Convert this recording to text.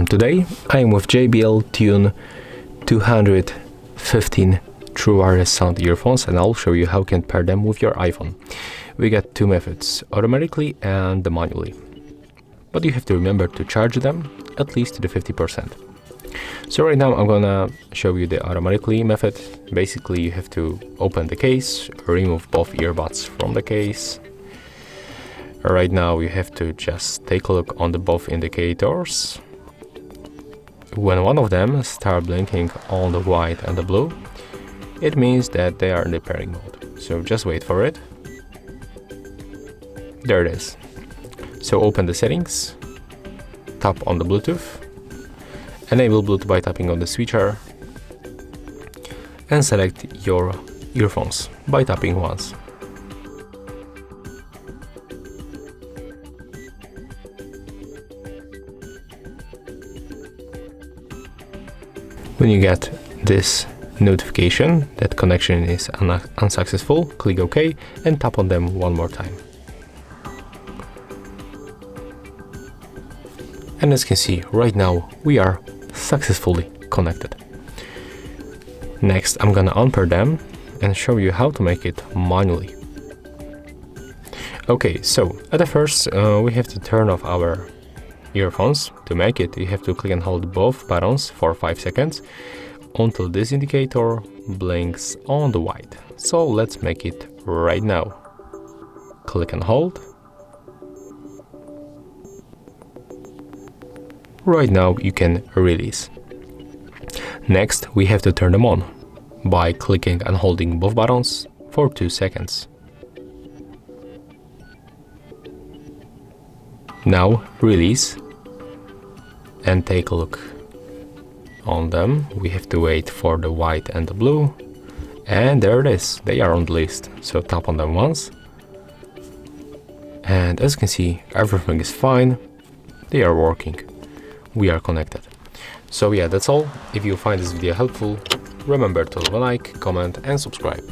Today I am with JBL Tune 215 true wireless sound earphones, and I'll show you how you can pair them with your iPhone. We got two methods, automatically and manually. But you have to remember to charge them at least to the 50%. So right now I'm gonna show you the automatically method. Basically you have to open the case, remove both earbuds from the case. Right now you have to just take a look on the both indicators. When one of them starts blinking on the white and the blue, it means that they are in the pairing mode. So just wait for it. There it is. So open the settings, tap on the Bluetooth, enable Bluetooth by tapping on the switcher, and select your earphones by tapping once. When you get this notification that connection is unsuccessful, click OK and tap on them one more time. And as you can see, right now we are successfully connected. Next, I'm gonna unpair them and show you how to make it manually. Okay, so at the first we have to turn off our earphones. To make it, you have to click and hold both buttons for 5 seconds until this indicator blinks on the white. So let's make it right now. Click and hold. Right now you can release. Next, we have to turn them on by clicking and holding both buttons for 2 seconds. Now release and take a look on them. We have to wait for the white and the blue, and there it is, they are on the list. So tap on them once, and as you can see, everything is fine, they are working, we are connected. So yeah, that's all. If you find this video helpful, remember to leave a like, comment and subscribe.